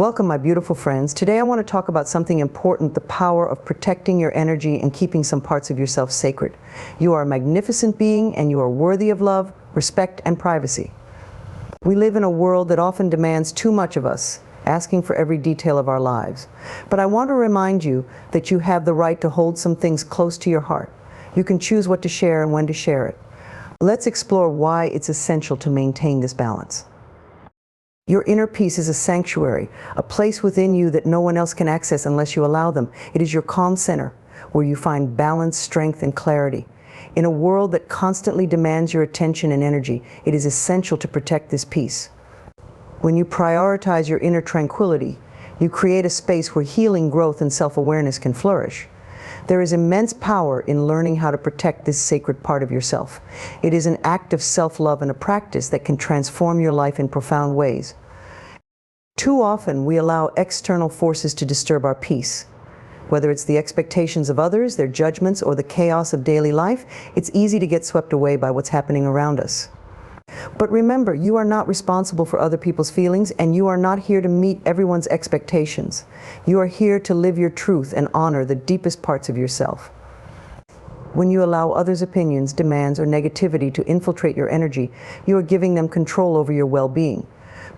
Welcome, my beautiful friends. Today I want to talk about something important, the power of protecting your energy and keeping some parts of yourself sacred. You are a magnificent being and you are worthy of love, respect, and privacy. We live in a world that often demands too much of us, asking for every detail of our lives. But I want to remind you that you have the right to hold some things close to your heart. You can choose what to share and when to share it. Let's explore why it's essential to maintain this balance. Your inner peace is a sanctuary, a place within you that no one else can access unless you allow them. It is your calm center, where you find balance, strength, and clarity. In a world that constantly demands your attention and energy, it is essential to protect this peace. When you prioritize your inner tranquility, you create a space where healing, growth, and self-awareness can flourish. There is immense power in learning how to protect this sacred part of yourself. It is an act of self-love and a practice that can transform your life in profound ways. Too often, we allow external forces to disturb our peace. Whether it's the expectations of others, their judgments, or the chaos of daily life, it's easy to get swept away by what's happening around us. But remember, you are not responsible for other people's feelings, and you are not here to meet everyone's expectations. You are here to live your truth and honor the deepest parts of yourself. When you allow others' opinions, demands, or negativity to infiltrate your energy, you are giving them control over your well-being.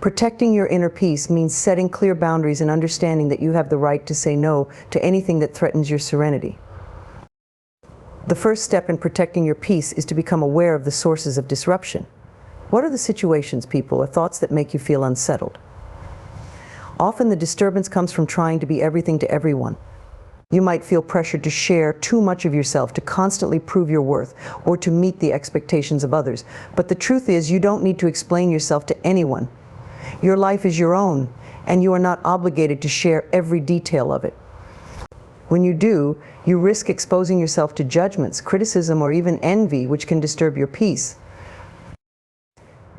Protecting your inner peace means setting clear boundaries and understanding that you have the right to say no to anything that threatens your serenity. The first step in protecting your peace is to become aware of the sources of disruption. What are the situations, people, or thoughts that make you feel unsettled? Often the disturbance comes from trying to be everything to everyone. You might feel pressured to share too much of yourself, to constantly prove your worth, or to meet the expectations of others. But the truth is, you don't need to explain yourself to anyone. Your life is your own, and you are not obligated to share every detail of it. When you do, you risk exposing yourself to judgments, criticism, or even envy, which can disturb your peace.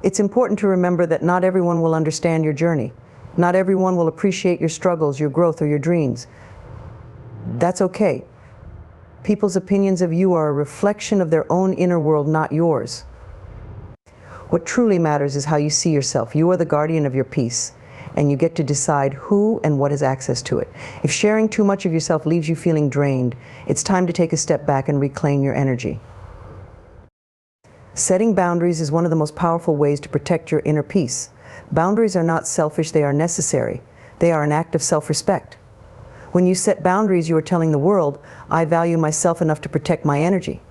It's important to remember that not everyone will understand your journey. Not everyone will appreciate your struggles, your growth, or your dreams. That's okay. People's opinions of you are a reflection of their own inner world, not yours. What truly matters is how you see yourself. You are the guardian of your peace, and you get to decide who and what has access to it. If sharing too much of yourself leaves you feeling drained, it's time to take a step back and reclaim your energy. Setting boundaries is one of the most powerful ways to protect your inner peace. Boundaries are not selfish, they are necessary. They are an act of self-respect. When you set boundaries, you are telling the world, I value myself enough to protect my energy.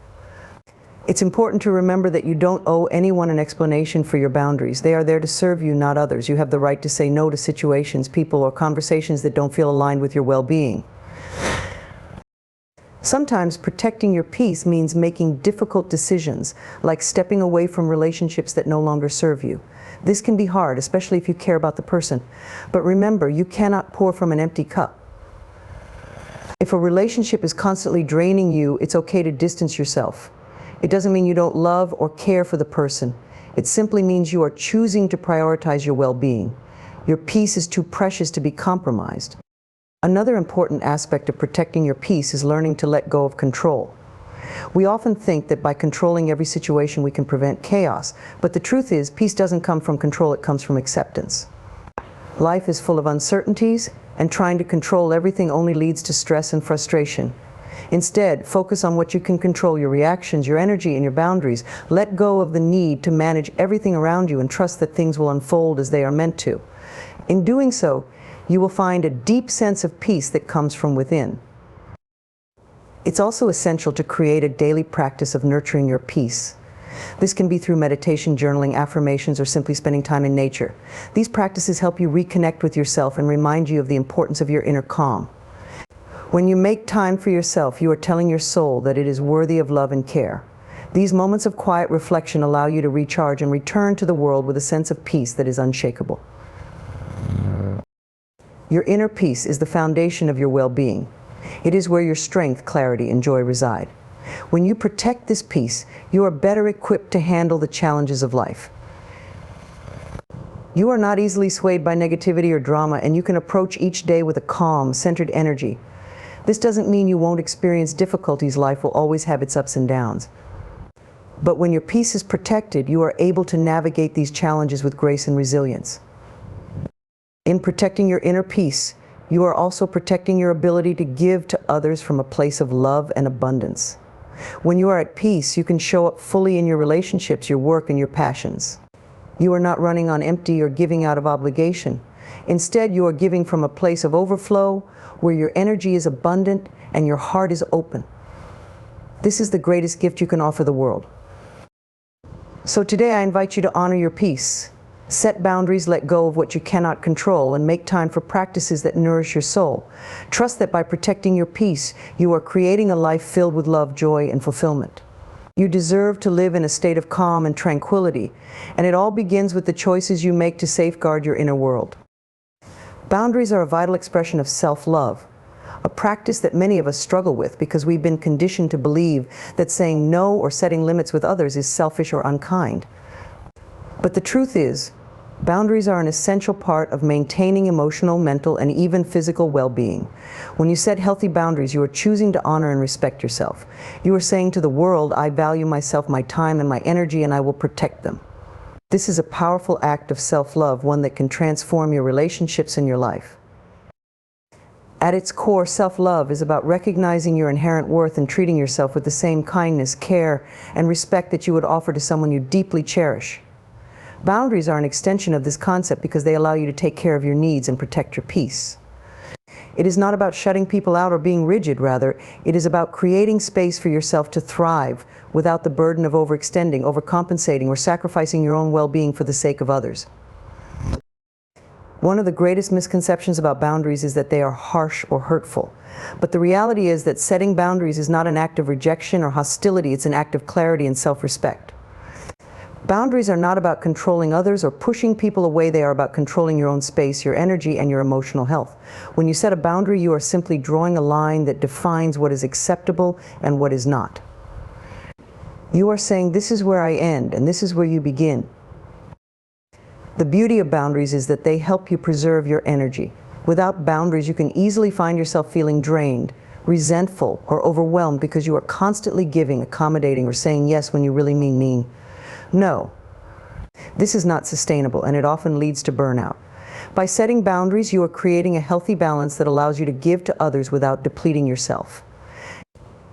It's important to remember that you don't owe anyone an explanation for your boundaries. They are there to serve you, not others. You have the right to say no to situations, people, or conversations that don't feel aligned with your well-being. Sometimes protecting your peace means making difficult decisions, like stepping away from relationships that no longer serve you. This can be hard, especially if you care about the person. But remember, you cannot pour from an empty cup. If a relationship is constantly draining you, it's okay to distance yourself. It doesn't mean you don't love or care for the person. It simply means you are choosing to prioritize your well-being. Your peace is too precious to be compromised. Another important aspect of protecting your peace is learning to let go of control. We often think that by controlling every situation we can prevent chaos, but the truth is, peace doesn't come from control, it comes from acceptance. Life is full of uncertainties, and trying to control everything only leads to stress and frustration. Instead, focus on what you can control, your reactions, your energy, and your boundaries. Let go of the need to manage everything around you and trust that things will unfold as they are meant to. In doing so, you will find a deep sense of peace that comes from within. It's also essential to create a daily practice of nurturing your peace. This can be through meditation, journaling, affirmations, or simply spending time in nature. These practices help you reconnect with yourself and remind you of the importance of your inner calm. When you make time for yourself, you are telling your soul that it is worthy of love and care. These moments of quiet reflection allow you to recharge and return to the world with a sense of peace that is unshakable. Your inner peace is the foundation of your well-being. It is where your strength, clarity, and joy reside. When you protect this peace, you are better equipped to handle the challenges of life. You are not easily swayed by negativity or drama, and you can approach each day with a calm, centered energy. This doesn't mean you won't experience difficulties. Life will always have its ups and downs. But when your peace is protected, you are able to navigate these challenges with grace and resilience. In protecting your inner peace, you are also protecting your ability to give to others from a place of love and abundance. When you are at peace, you can show up fully in your relationships, your work, and your passions. You are not running on empty or giving out of obligation. Instead, you are giving from a place of overflow, where your energy is abundant and your heart is open. This is the greatest gift you can offer the world. So today I invite you to honor your peace. Set boundaries, let go of what you cannot control, and make time for practices that nourish your soul. Trust that by protecting your peace, you are creating a life filled with love, joy, and fulfillment. You deserve to live in a state of calm and tranquility, and it all begins with the choices you make to safeguard your inner world. Boundaries are a vital expression of self-love, a practice that many of us struggle with because we've been conditioned to believe that saying no or setting limits with others is selfish or unkind. But the truth is, boundaries are an essential part of maintaining emotional, mental, and even physical well-being. When you set healthy boundaries, you are choosing to honor and respect yourself. You are saying to the world, I value myself, my time, and my energy, and I will protect them. This is a powerful act of self-love, one that can transform your relationships and your life. At its core, self-love is about recognizing your inherent worth and treating yourself with the same kindness, care, and respect that you would offer to someone you deeply cherish. Boundaries are an extension of this concept because they allow you to take care of your needs and protect your peace. It is not about shutting people out or being rigid, rather, it is about creating space for yourself to thrive without the burden of overextending, overcompensating, or sacrificing your own well-being for the sake of others. One of the greatest misconceptions about boundaries is that they are harsh or hurtful. But the reality is that setting boundaries is not an act of rejection or hostility, it's an act of clarity and self-respect. Boundaries are not about controlling others or pushing people away, they are about controlling your own space, your energy, and your emotional health. When you set a boundary, you are simply drawing a line that defines what is acceptable and what is not. You are saying, this is where I end, and this is where you begin. The beauty of boundaries is that they help you preserve your energy. Without boundaries, you can easily find yourself feeling drained, resentful, or overwhelmed because you are constantly giving, accommodating, or saying yes when you really mean no. This is not sustainable, and it often leads to burnout. By setting boundaries, you are creating a healthy balance that allows you to give to others without depleting yourself.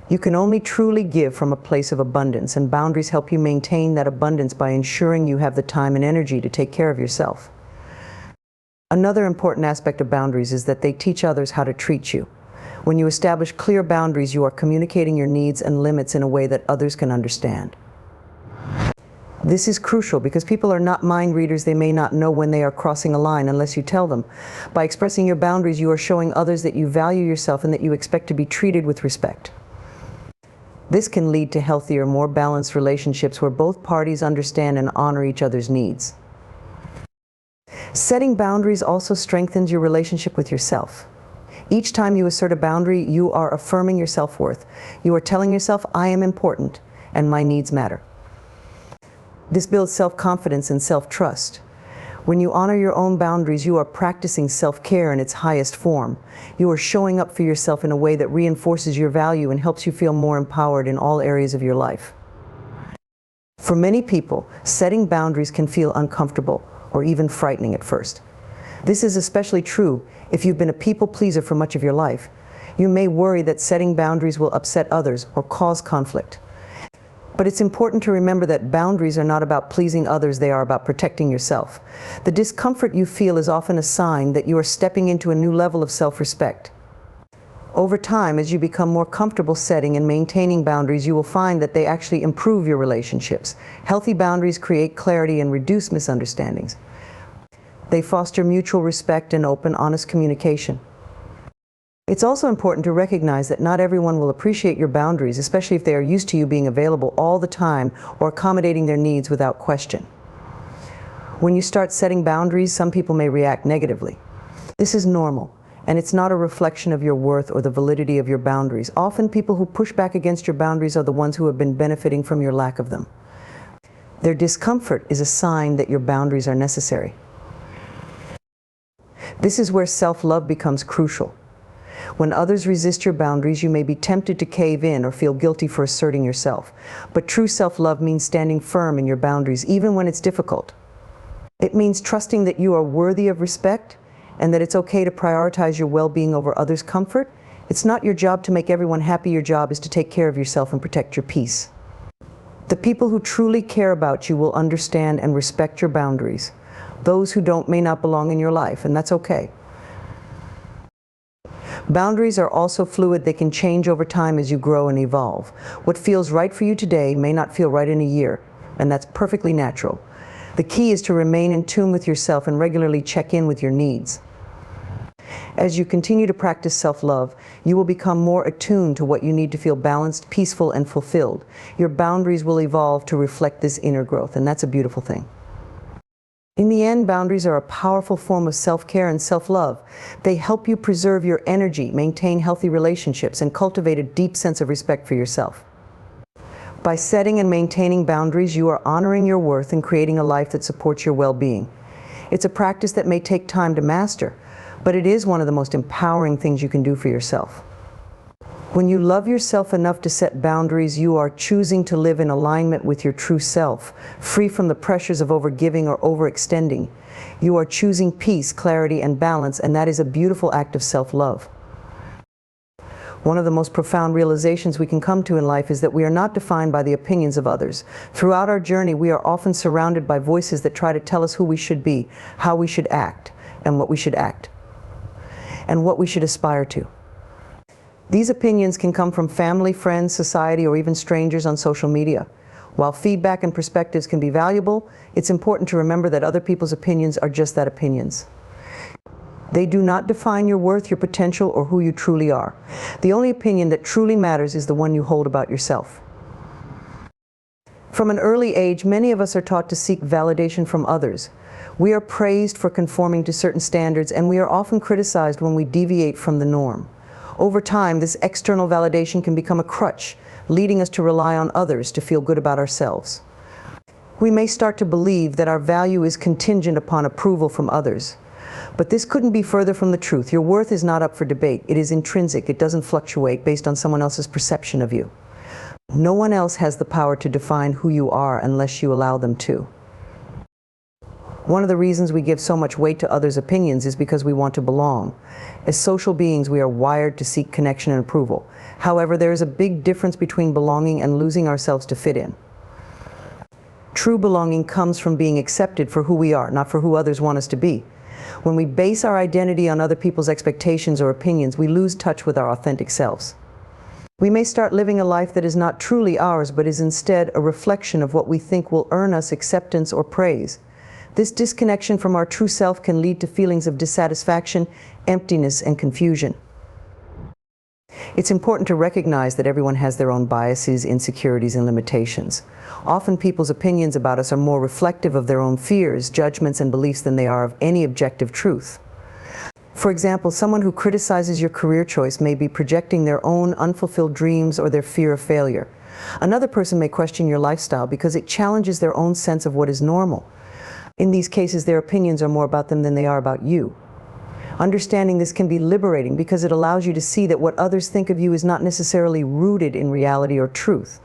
You can only truly give from a place of abundance, and boundaries help you maintain that abundance by ensuring you have the time and energy to take care of yourself. Another important aspect of boundaries is that they teach others how to treat you. When you establish clear boundaries, you are communicating your needs and limits in a way that others can understand. This is crucial because people are not mind readers. They may not know when they are crossing a line unless you tell them. By expressing your boundaries, you are showing others that you value yourself and that you expect to be treated with respect. This can lead to healthier, more balanced relationships where both parties understand and honor each other's needs. Setting boundaries also strengthens your relationship with yourself. Each time you assert a boundary, you are affirming your self-worth. You are telling yourself, I am important and my needs matter. This builds self-confidence and self-trust. When you honor your own boundaries, you are practicing self-care in its highest form. You are showing up for yourself in a way that reinforces your value and helps you feel more empowered in all areas of your life. For many people, setting boundaries can feel uncomfortable or even frightening at first. This is especially true if you've been a people pleaser for much of your life. You may worry that setting boundaries will upset others or cause conflict. But it's important to remember that boundaries are not about pleasing others, they are about protecting yourself. The discomfort you feel is often a sign that you are stepping into a new level of self-respect. Over time, as you become more comfortable setting and maintaining boundaries, you will find that they actually improve your relationships. Healthy boundaries create clarity and reduce misunderstandings. They foster mutual respect and open, honest communication. It's also important to recognize that not everyone will appreciate your boundaries, especially if they are used to you being available all the time or accommodating their needs without question. When you start setting boundaries, some people may react negatively. This is normal, and it's not a reflection of your worth or the validity of your boundaries. Often people who push back against your boundaries are the ones who have been benefiting from your lack of them. Their discomfort is a sign that your boundaries are necessary. This is where self-love becomes crucial. When others resist your boundaries, you may be tempted to cave in or feel guilty for asserting yourself. But true self-love means standing firm in your boundaries, even when it's difficult. It means trusting that you are worthy of respect and that it's okay to prioritize your well-being over others' comfort. It's not your job to make everyone happy. Your job is to take care of yourself and protect your peace. The people who truly care about you will understand and respect your boundaries. Those who don't may not belong in your life, and that's okay. Boundaries are also fluid. They can change over time as you grow and evolve. What feels right for you today may not feel right in a year, and that's perfectly natural. The key is to remain in tune with yourself and regularly check in with your needs. As you continue to practice self-love, you will become more attuned to what you need to feel balanced, peaceful, and fulfilled. Your boundaries will evolve to reflect this inner growth, and that's a beautiful thing. In the end, boundaries are a powerful form of self-care and self-love. They help you preserve your energy, maintain healthy relationships, and cultivate a deep sense of respect for yourself. By setting and maintaining boundaries, you are honoring your worth and creating a life that supports your well-being. It's a practice that may take time to master, but it is one of the most empowering things you can do for yourself. When you love yourself enough to set boundaries, you are choosing to live in alignment with your true self, free from the pressures of overgiving or overextending. You are choosing peace, clarity, and balance, and that is a beautiful act of self-love. One of the most profound realizations we can come to in life is that we are not defined by the opinions of others. Throughout our journey, we are often surrounded by voices that try to tell us who we should be, how we should act, and what we should aspire to. These opinions can come from family, friends, society, or even strangers on social media. While feedback and perspectives can be valuable, it's important to remember that other people's opinions are just that, opinions. They do not define your worth, your potential, or who you truly are. The only opinion that truly matters is the one you hold about yourself. From an early age, many of us are taught to seek validation from others. We are praised for conforming to certain standards, and we are often criticized when we deviate from the norm. Over time, this external validation can become a crutch, leading us to rely on others to feel good about ourselves. We may start to believe that our value is contingent upon approval from others. But this couldn't be further from the truth. Your worth is not up for debate. It is intrinsic. It doesn't fluctuate based on someone else's perception of you. No one else has the power to define who you are unless you allow them to. One of the reasons we give so much weight to others' opinions is because we want to belong. As social beings, we are wired to seek connection and approval. However, there is a big difference between belonging and losing ourselves to fit in. True belonging comes from being accepted for who we are, not for who others want us to be. When we base our identity on other people's expectations or opinions, we lose touch with our authentic selves. We may start living a life that is not truly ours, but is instead a reflection of what we think will earn us acceptance or praise. This disconnection from our true self can lead to feelings of dissatisfaction, emptiness, and confusion. It's important to recognize that everyone has their own biases, insecurities, and limitations. Often people's opinions about us are more reflective of their own fears, judgments, and beliefs than they are of any objective truth. For example, someone who criticizes your career choice may be projecting their own unfulfilled dreams or their fear of failure. Another person may question your lifestyle because it challenges their own sense of what is normal. In these cases, their opinions are more about them than they are about you. Understanding this can be liberating because it allows you to see that what others think of you is not necessarily rooted in reality or truth.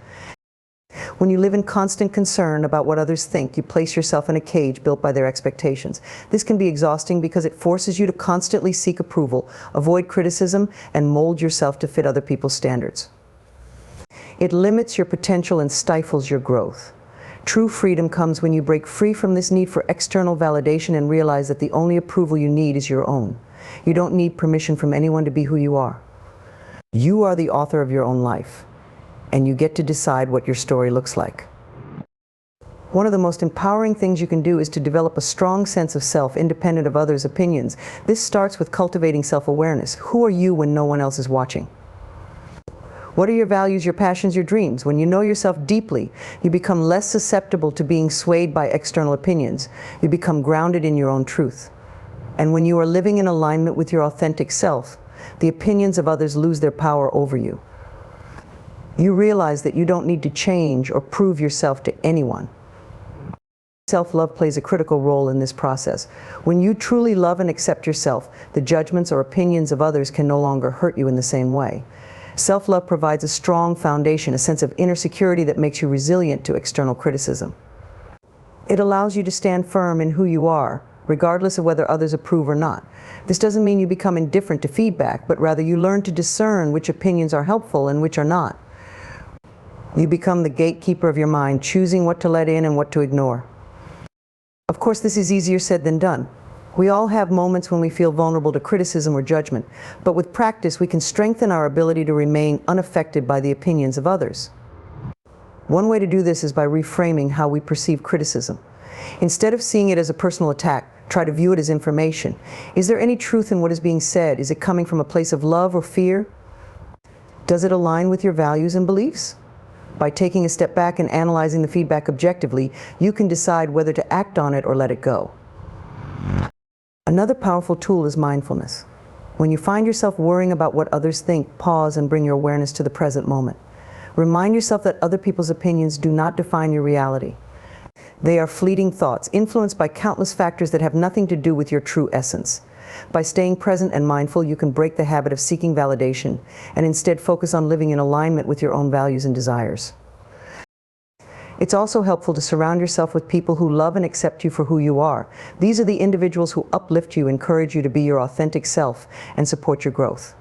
When you live in constant concern about what others think, you place yourself in a cage built by their expectations. This can be exhausting because it forces you to constantly seek approval, avoid criticism, and mold yourself to fit other people's standards. It limits your potential and stifles your growth. True freedom comes when you break free from this need for external validation and realize that the only approval you need is your own. You don't need permission from anyone to be who you are. You are the author of your own life, and you get to decide what your story looks like. One of the most empowering things you can do is to develop a strong sense of self, independent of others' opinions. This starts with cultivating self-awareness. Who are you when no one else is watching? What are your values, your passions, your dreams? When you know yourself deeply, you become less susceptible to being swayed by external opinions. You become grounded in your own truth. And when you are living in alignment with your authentic self, the opinions of others lose their power over you. You realize that you don't need to change or prove yourself to anyone. Self-love plays a critical role in this process. When you truly love and accept yourself, the judgments or opinions of others can no longer hurt you in the same way. Self-love provides a strong foundation, a sense of inner security that makes you resilient to external criticism. It allows you to stand firm in who you are, regardless of whether others approve or not. This doesn't mean you become indifferent to feedback, but rather you learn to discern which opinions are helpful and which are not. You become the gatekeeper of your mind, choosing what to let in and what to ignore. Of course, this is easier said than done. We all have moments when we feel vulnerable to criticism or judgment, but with practice we can strengthen our ability to remain unaffected by the opinions of others. One way to do this is by reframing how we perceive criticism. Instead of seeing it as a personal attack, try to view it as information. Is there any truth in what is being said? Is it coming from a place of love or fear? Does it align with your values and beliefs? By taking a step back and analyzing the feedback objectively, you can decide whether to act on it or let it go. Another powerful tool is mindfulness. When you find yourself worrying about what others think, pause and bring your awareness to the present moment. Remind yourself that other people's opinions do not define your reality. They are fleeting thoughts, influenced by countless factors that have nothing to do with your true essence. By staying present and mindful, you can break the habit of seeking validation and instead focus on living in alignment with your own values and desires. It's also helpful to surround yourself with people who love and accept you for who you are. These are the individuals who uplift you, encourage you to be your authentic self, and support your growth.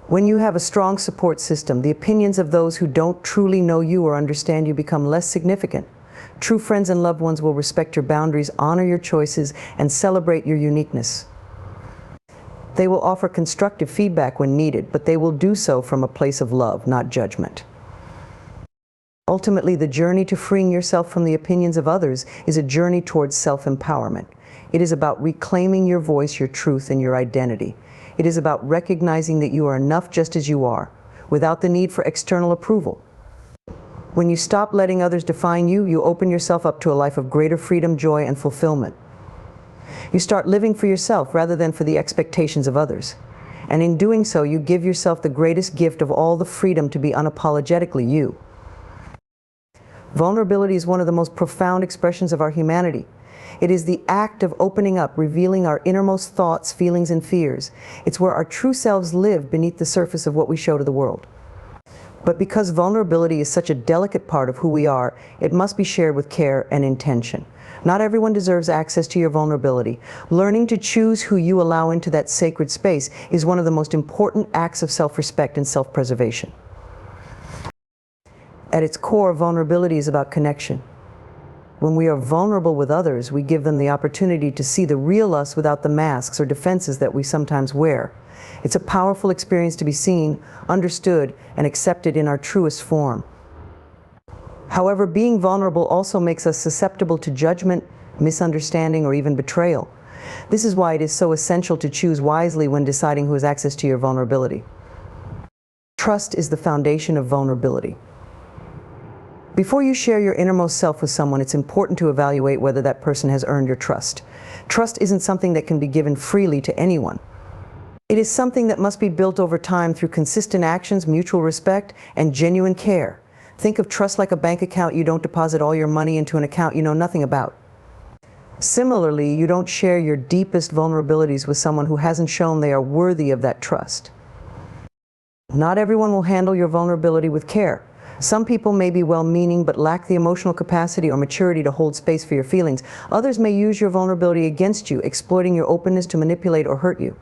When you have a strong support system, the opinions of those who don't truly know you or understand you become less significant. True friends and loved ones will respect your boundaries, honor your choices, and celebrate your uniqueness. They will offer constructive feedback when needed, but they will do so from a place of love, not judgment. Ultimately, the journey to freeing yourself from the opinions of others is a journey towards self-empowerment. It is about reclaiming your voice, your truth, and your identity. It is about recognizing that you are enough just as you are, without the need for external approval. When you stop letting others define you, you open yourself up to a life of greater freedom, joy, and fulfillment. You start living for yourself rather than for the expectations of others. And in doing so, you give yourself the greatest gift of all, the freedom to be unapologetically you. Vulnerability is one of the most profound expressions of our humanity. It is the act of opening up, revealing our innermost thoughts, feelings, and fears. It's where our true selves live beneath the surface of what we show to the world. But because vulnerability is such a delicate part of who we are, it must be shared with care and intention. Not everyone deserves access to your vulnerability. Learning to choose who you allow into that sacred space is one of the most important acts of self-respect and self-preservation. At its core, vulnerability is about connection. When we are vulnerable with others, we give them the opportunity to see the real us without the masks or defenses that we sometimes wear. It's a powerful experience to be seen, understood, and accepted in our truest form. However, being vulnerable also makes us susceptible to judgment, misunderstanding, or even betrayal. This is why it is so essential to choose wisely when deciding who has access to your vulnerability. Trust is the foundation of vulnerability. Before you share your innermost self with someone, it's important to evaluate whether that person has earned your trust. Trust isn't something that can be given freely to anyone. It is something that must be built over time through consistent actions, mutual respect, and genuine care. Think of trust like a bank account. You don't deposit all your money into an account you know nothing about. Similarly, you don't share your deepest vulnerabilities with someone who hasn't shown they are worthy of that trust. Not everyone will handle your vulnerability with care. Some people may be well-meaning but lack the emotional capacity or maturity to hold space for your feelings. Others may use your vulnerability against you, exploiting your openness to manipulate or hurt you.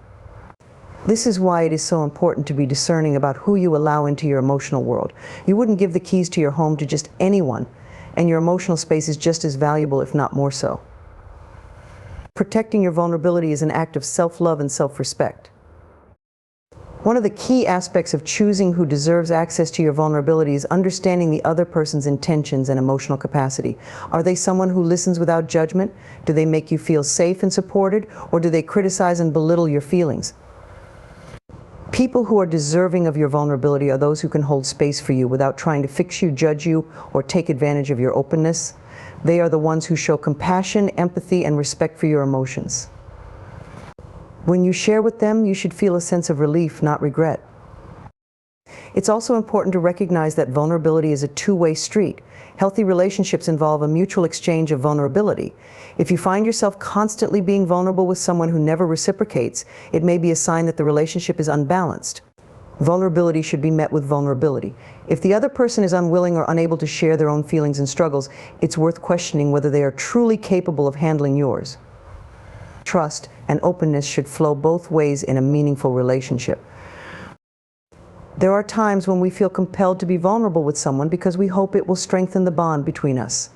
This is why it is so important to be discerning about who you allow into your emotional world. You wouldn't give the keys to your home to just anyone, and your emotional space is just as valuable, if not more so. Protecting your vulnerability is an act of self-love and self-respect. One of the key aspects of choosing who deserves access to your vulnerability is understanding the other person's intentions and emotional capacity. Are they someone who listens without judgment? Do they make you feel safe and supported? Or do they criticize and belittle your feelings? People who are deserving of your vulnerability are those who can hold space for you without trying to fix you, judge you, or take advantage of your openness. They are the ones who show compassion, empathy, and respect for your emotions. When you share with them, you should feel a sense of relief, not regret. It's also important to recognize that vulnerability is a two-way street. Healthy relationships involve a mutual exchange of vulnerability. If you find yourself constantly being vulnerable with someone who never reciprocates, it may be a sign that the relationship is unbalanced. Vulnerability should be met with vulnerability. If the other person is unwilling or unable to share their own feelings and struggles, it's worth questioning whether they are truly capable of handling yours. trust, and openness should flow both ways in a meaningful relationship. There are times when we feel compelled to be vulnerable with someone because we hope it will strengthen the bond between us.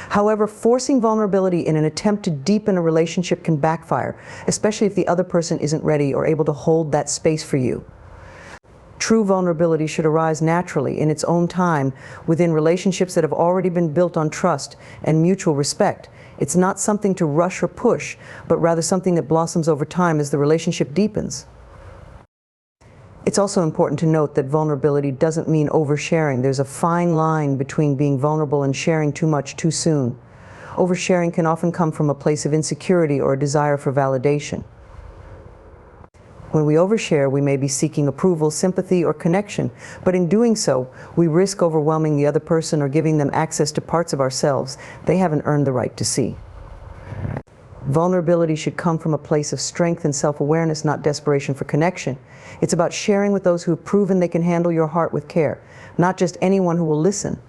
However, forcing vulnerability in an attempt to deepen a relationship can backfire, especially if the other person isn't ready or able to hold that space for you. True vulnerability should arise naturally in its own time within relationships that have already been built on trust and mutual respect. It's not something to rush or push, but rather something that blossoms over time as the relationship deepens. It's also important to note that vulnerability doesn't mean oversharing. There's a fine line between being vulnerable and sharing too much too soon. Oversharing can often come from a place of insecurity or a desire for validation. When we overshare, we may be seeking approval, sympathy, or connection, but in doing so, we risk overwhelming the other person or giving them access to parts of ourselves they haven't earned the right to see. Vulnerability should come from a place of strength and self-awareness, not desperation for connection. It's about sharing with those who have proven they can handle your heart with care, not just anyone who will listen.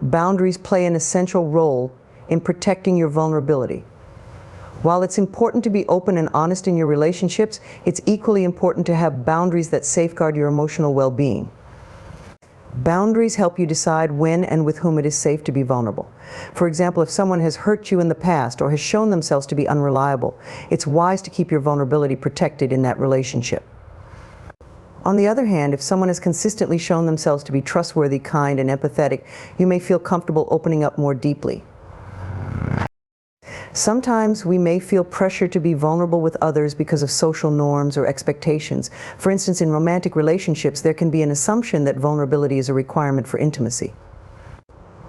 Boundaries play an essential role in protecting your vulnerability. While it's important to be open and honest in your relationships, it's equally important to have boundaries that safeguard your emotional well-being. Boundaries help you decide when and with whom it is safe to be vulnerable. For example, if someone has hurt you in the past or has shown themselves to be unreliable, it's wise to keep your vulnerability protected in that relationship. On the other hand, if someone has consistently shown themselves to be trustworthy, kind, and empathetic, you may feel comfortable opening up more deeply. Sometimes we may feel pressure to be vulnerable with others because of social norms or expectations. For instance, in romantic relationships, there can be an assumption that vulnerability is a requirement for intimacy.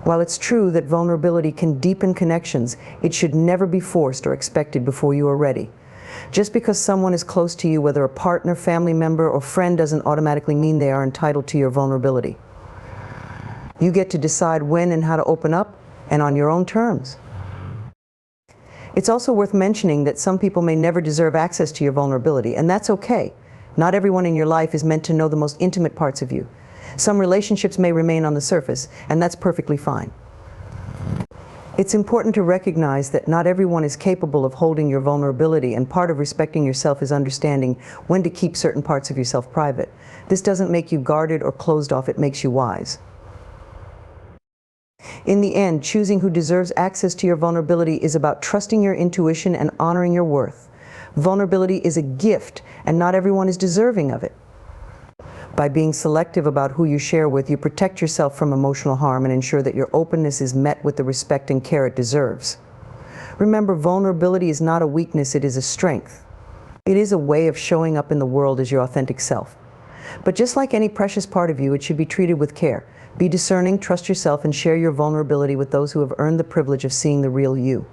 While it's true that vulnerability can deepen connections, it should never be forced or expected before you are ready. Just because someone is close to you, whether a partner, family member, or friend, doesn't automatically mean they are entitled to your vulnerability. You get to decide when and how to open up, and on your own terms. It's also worth mentioning that some people may never deserve access to your vulnerability, and that's okay. Not everyone in your life is meant to know the most intimate parts of you. Some relationships may remain on the surface, and that's perfectly fine. It's important to recognize that not everyone is capable of holding your vulnerability, and part of respecting yourself is understanding when to keep certain parts of yourself private. This doesn't make you guarded or closed off, it makes you wise. In the end, choosing who deserves access to your vulnerability is about trusting your intuition and honoring your worth. Vulnerability is a gift, and not everyone is deserving of it. By being selective about who you share with, you protect yourself from emotional harm and ensure that your openness is met with the respect and care it deserves. Remember, vulnerability is not a weakness, it is a strength. It is a way of showing up in the world as your authentic self. But just like any precious part of you, it should be treated with care. Be discerning, trust yourself, and share your vulnerability with those who have earned the privilege of seeing the real you.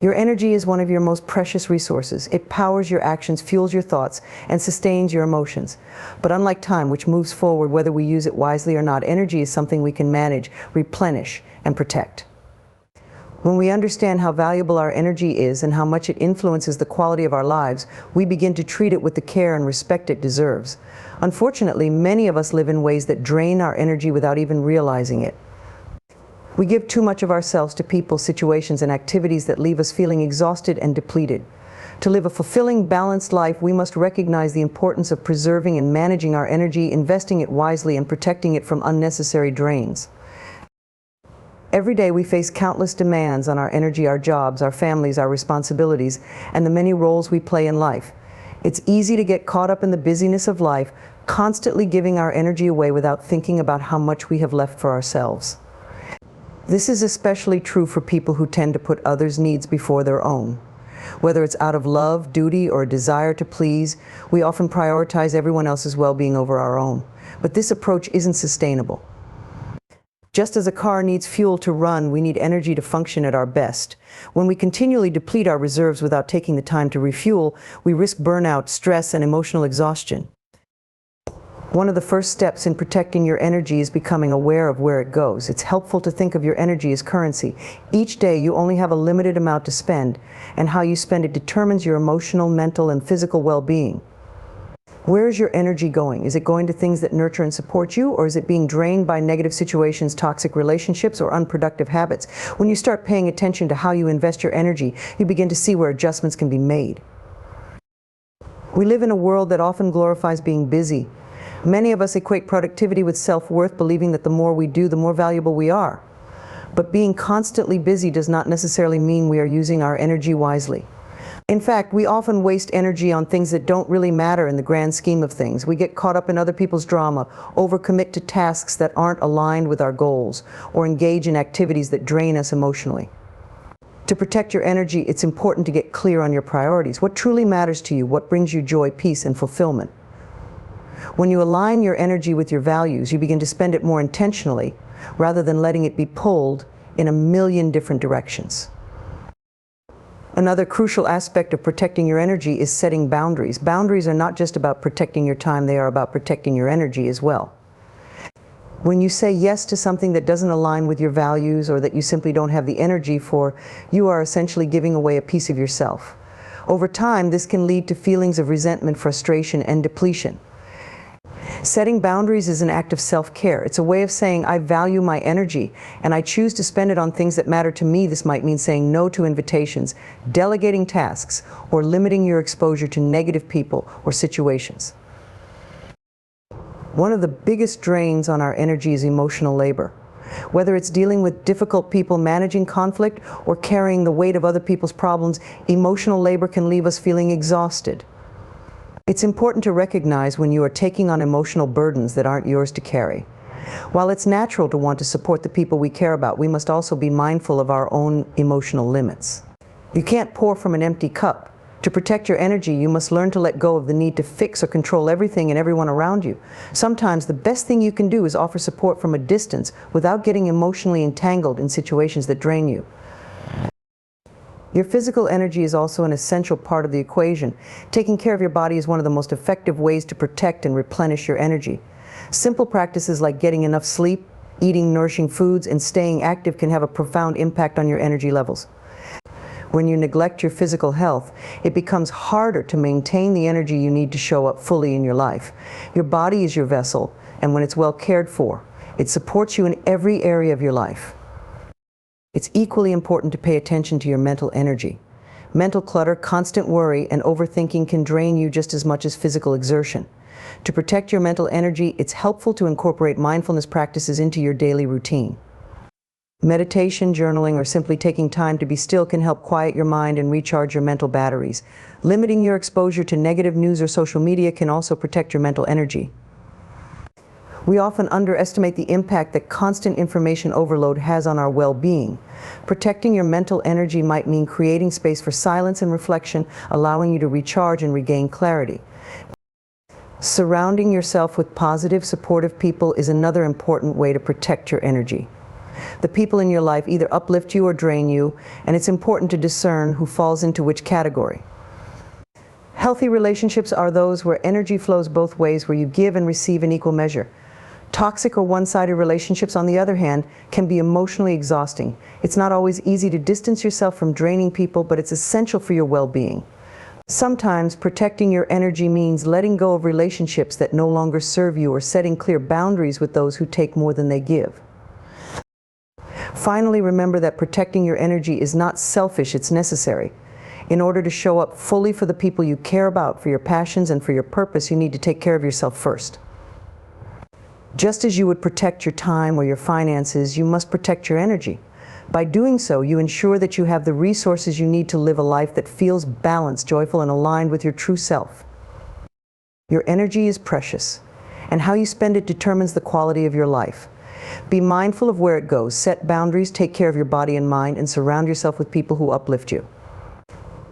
Your energy is one of your most precious resources. It powers your actions, fuels your thoughts, and sustains your emotions. But unlike time, which moves forward whether we use it wisely or not, energy is something we can manage, replenish, and protect. When we understand how valuable our energy is and how much it influences the quality of our lives, we begin to treat it with the care and respect it deserves. Unfortunately, many of us live in ways that drain our energy without even realizing it. We give too much of ourselves to people, situations, and activities that leave us feeling exhausted and depleted. To live a fulfilling, balanced life, we must recognize the importance of preserving and managing our energy, investing it wisely, and protecting it from unnecessary drains. Every day we face countless demands on our energy, our jobs, our families, our responsibilities, and the many roles we play in life. It's easy to get caught up in the busyness of life, constantly giving our energy away without thinking about how much we have left for ourselves. This is especially true for people who tend to put others' needs before their own. Whether it's out of love, duty, or a desire to please, we often prioritize everyone else's well-being over our own. But this approach isn't sustainable. Just as a car needs fuel to run, we need energy to function at our best. When we continually deplete our reserves without taking the time to refuel, we risk burnout, stress, and emotional exhaustion. One of the first steps in protecting your energy is becoming aware of where it goes. It's helpful to think of your energy as currency. Each day you only have a limited amount to spend, and how you spend it determines your emotional, mental, and physical well-being. Where is your energy going? Is it going to things that nurture and support you, or is it being drained by negative situations, toxic relationships, or unproductive habits? When you start paying attention to how you invest your energy, you begin to see where adjustments can be made. We live in a world that often glorifies being busy. Many of us equate productivity with self-worth, believing that the more we do, the more valuable we are. But being constantly busy does not necessarily mean we are using our energy wisely. In fact, we often waste energy on things that don't really matter in the grand scheme of things. We get caught up in other people's drama, overcommit to tasks that aren't aligned with our goals, or engage in activities that drain us emotionally. To protect your energy, it's important to get clear on your priorities. What truly matters to you? What brings you joy, peace, and fulfillment? When you align your energy with your values, you begin to spend it more intentionally, rather than letting it be pulled in a million different directions. Another crucial aspect of protecting your energy is setting boundaries. Boundaries are not just about protecting your time, they are about protecting your energy as well. When you say yes to something that doesn't align with your values, or that you simply don't have the energy for, you are essentially giving away a piece of yourself. Over time, this can lead to feelings of resentment, frustration, and depletion. Setting boundaries is an act of self-care. It's a way of saying, I value my energy, and I choose to spend it on things that matter to me. This might mean saying no to invitations, delegating tasks, or limiting your exposure to negative people or situations. One of the biggest drains on our energy is emotional labor. Whether it's dealing with difficult people, managing conflict, or carrying the weight of other people's problems, emotional labor can leave us feeling exhausted. It's important to recognize when you are taking on emotional burdens that aren't yours to carry. While it's natural to want to support the people we care about, we must also be mindful of our own emotional limits. You can't pour from an empty cup. To protect your energy, you must learn to let go of the need to fix or control everything and everyone around you. Sometimes the best thing you can do is offer support from a distance without getting emotionally entangled in situations that drain you. Your physical energy is also an essential part of the equation. Taking care of your body is one of the most effective ways to protect and replenish your energy. Simple practices like getting enough sleep, eating nourishing foods, and staying active can have a profound impact on your energy levels. When you neglect your physical health, it becomes harder to maintain the energy you need to show up fully in your life. Your body is your vessel, and when it's well cared for, it supports you in every area of your life. It's equally important to pay attention to your mental energy. Mental clutter, constant worry, and overthinking can drain you just as much as physical exertion. To protect your mental energy, it's helpful to incorporate mindfulness practices into your daily routine. Meditation, journaling, or simply taking time to be still can help quiet your mind and recharge your mental batteries. Limiting your exposure to negative news or social media can also protect your mental energy. We often underestimate the impact that constant information overload has on our well-being. Protecting your mental energy might mean creating space for silence and reflection, allowing you to recharge and regain clarity. Surrounding yourself with positive, supportive people is another important way to protect your energy. The people in your life either uplift you or drain you, and it's important to discern who falls into which category. Healthy relationships are those where energy flows both ways, where you give and receive in equal measure. Toxic or one-sided relationships, on the other hand, can be emotionally exhausting. It's not always easy to distance yourself from draining people, but it's essential for your well-being. Sometimes protecting your energy means letting go of relationships that no longer serve you, or setting clear boundaries with those who take more than they give. Finally, remember that protecting your energy is not selfish, it's necessary. In order to show up fully for the people you care about, for your passions, and for your purpose, you need to take care of yourself first. Just as you would protect your time or your finances, you must protect your energy. By doing so, you ensure that you have the resources you need to live a life that feels balanced, joyful, and aligned with your true self. Your energy is precious, and how you spend it determines the quality of your life. Be mindful of where it goes, set boundaries, take care of your body and mind, and surround yourself with people who uplift you.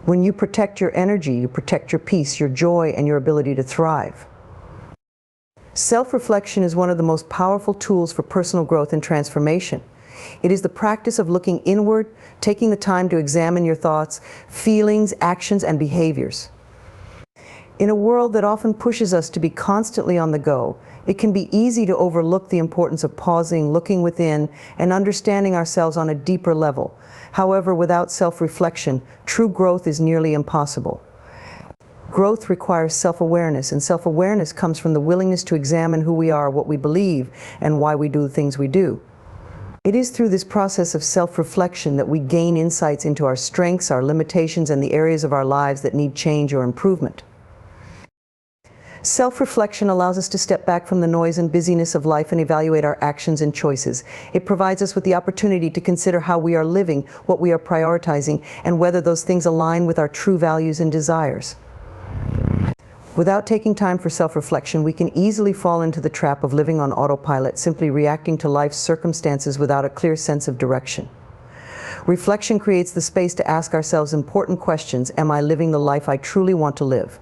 When you protect your energy, you protect your peace, your joy, and your ability to thrive. Self-reflection is one of the most powerful tools for personal growth and transformation. It is the practice of looking inward, taking the time to examine your thoughts, feelings, actions, and behaviors. In a world that often pushes us to be constantly on the go, it can be easy to overlook the importance of pausing, looking within, and understanding ourselves on a deeper level. However, without self-reflection, true growth is nearly impossible. Growth requires self-awareness, and self-awareness comes from the willingness to examine who we are, what we believe, and why we do the things we do. It is through this process of self-reflection that we gain insights into our strengths, our limitations, and the areas of our lives that need change or improvement. Self-reflection allows us to step back from the noise and busyness of life and evaluate our actions and choices. It provides us with the opportunity to consider how we are living, what we are prioritizing, and whether those things align with our true values and desires. Without taking time for self-reflection, we can easily fall into the trap of living on autopilot, simply reacting to life's circumstances without a clear sense of direction. Reflection creates the space to ask ourselves important questions. Am I living the life I truly want to live?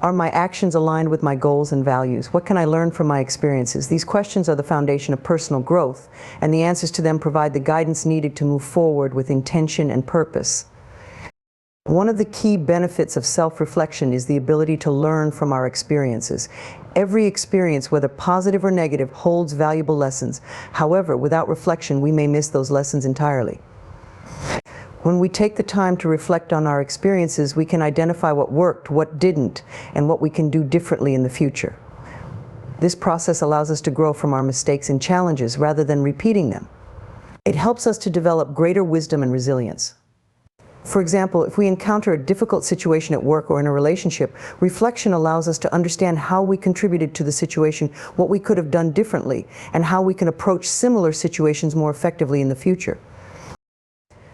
Are my actions aligned with my goals and values? What can I learn from my experiences? These questions are the foundation of personal growth, and the answers to them provide the guidance needed to move forward with intention and purpose. One of the key benefits of self-reflection is the ability to learn from our experiences. Every experience, whether positive or negative, holds valuable lessons. However, without reflection, we may miss those lessons entirely. When we take the time to reflect on our experiences, we can identify what worked, what didn't, and what we can do differently in the future. This process allows us to grow from our mistakes and challenges rather than repeating them. It helps us to develop greater wisdom and resilience. For example, if we encounter a difficult situation at work or in a relationship, reflection allows us to understand how we contributed to the situation, what we could have done differently, and how we can approach similar situations more effectively in the future.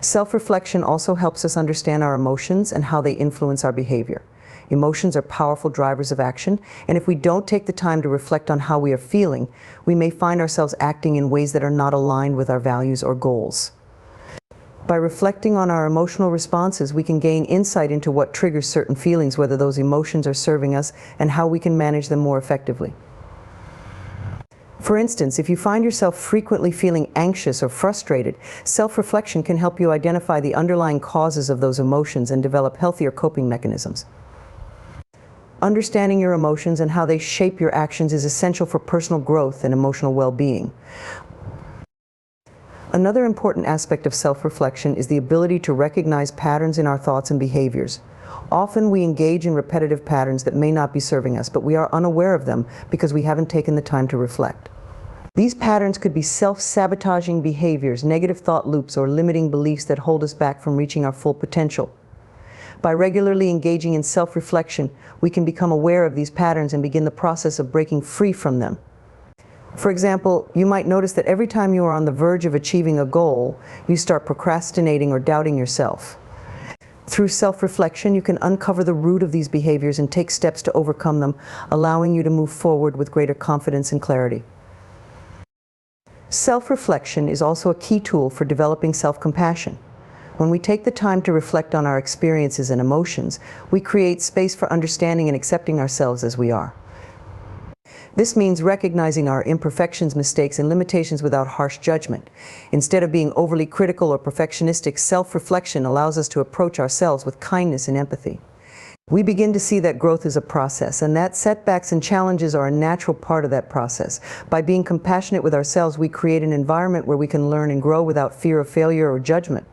Self-reflection also helps us understand our emotions and how they influence our behavior. Emotions are powerful drivers of action, and if we don't take the time to reflect on how we are feeling, we may find ourselves acting in ways that are not aligned with our values or goals. By reflecting on our emotional responses, we can gain insight into what triggers certain feelings, whether those emotions are serving us, and how we can manage them more effectively. For instance, if you find yourself frequently feeling anxious or frustrated, self-reflection can help you identify the underlying causes of those emotions and develop healthier coping mechanisms. Understanding your emotions and how they shape your actions is essential for personal growth and emotional well-being. Another important aspect of self-reflection is the ability to recognize patterns in our thoughts and behaviors. Often we engage in repetitive patterns that may not be serving us, but we are unaware of them because we haven't taken the time to reflect. These patterns could be self-sabotaging behaviors, negative thought loops, or limiting beliefs that hold us back from reaching our full potential. By regularly engaging in self-reflection, we can become aware of these patterns and begin the process of breaking free from them. For example, you might notice that every time you are on the verge of achieving a goal, you start procrastinating or doubting yourself. Through self-reflection, you can uncover the root of these behaviors and take steps to overcome them, allowing you to move forward with greater confidence and clarity. Self-reflection is also a key tool for developing self-compassion. When we take the time to reflect on our experiences and emotions, we create space for understanding and accepting ourselves as we are. This means recognizing our imperfections, mistakes, and limitations without harsh judgment. Instead of being overly critical or perfectionistic, self-reflection allows us to approach ourselves with kindness and empathy. We begin to see that growth is a process, and that setbacks and challenges are a natural part of that process. By being compassionate with ourselves, we create an environment where we can learn and grow without fear of failure or judgment.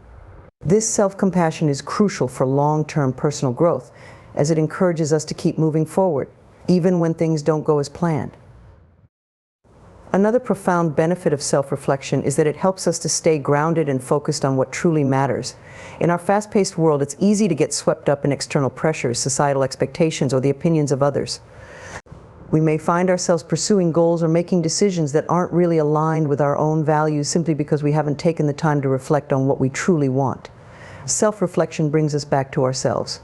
This self-compassion is crucial for long-term personal growth, as it encourages us to keep moving forward, even when things don't go as planned. Another profound benefit of self-reflection is that it helps us to stay grounded and focused on what truly matters. In our fast-paced world, it's easy to get swept up in external pressures, societal expectations, or the opinions of others. We may find ourselves pursuing goals or making decisions that aren't really aligned with our own values simply because we haven't taken the time to reflect on what we truly want. Self-reflection brings us back to ourselves.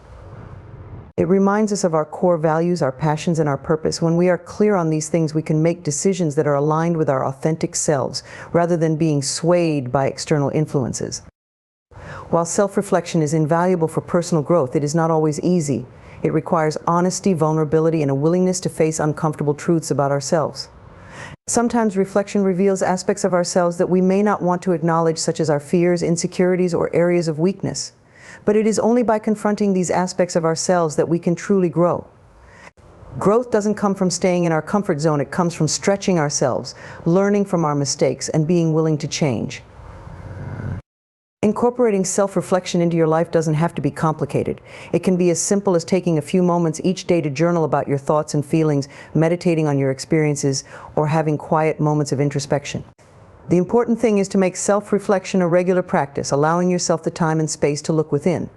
It reminds us of our core values, our passions, and our purpose. When we are clear on these things, we can make decisions that are aligned with our authentic selves, rather than being swayed by external influences. While self-reflection is invaluable for personal growth, it is not always easy. It requires honesty, vulnerability, and a willingness to face uncomfortable truths about ourselves. Sometimes reflection reveals aspects of ourselves that we may not want to acknowledge, such as our fears, insecurities, or areas of weakness. But it is only by confronting these aspects of ourselves that we can truly grow. Growth doesn't come from staying in our comfort zone. It comes from stretching ourselves, learning from our mistakes, and being willing to change. Incorporating self-reflection into your life doesn't have to be complicated. It can be as simple as taking a few moments each day to journal about your thoughts and feelings, meditating on your experiences, or having quiet moments of introspection. The important thing is to make self-reflection a regular practice, allowing yourself the time and space to look within.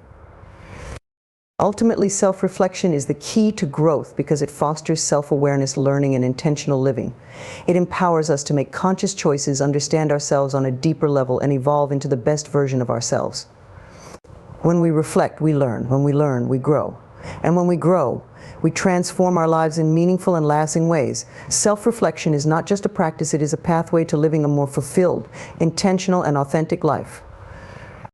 Ultimately, self-reflection is the key to growth because it fosters self-awareness, learning, and intentional living. It empowers us to make conscious choices, understand ourselves on a deeper level, and evolve into the best version of ourselves. When we reflect, we learn. When we learn, we grow. And when we grow, we transform our lives in meaningful and lasting ways. Self-reflection is not just a practice, it is a pathway to living a more fulfilled, intentional, and authentic life.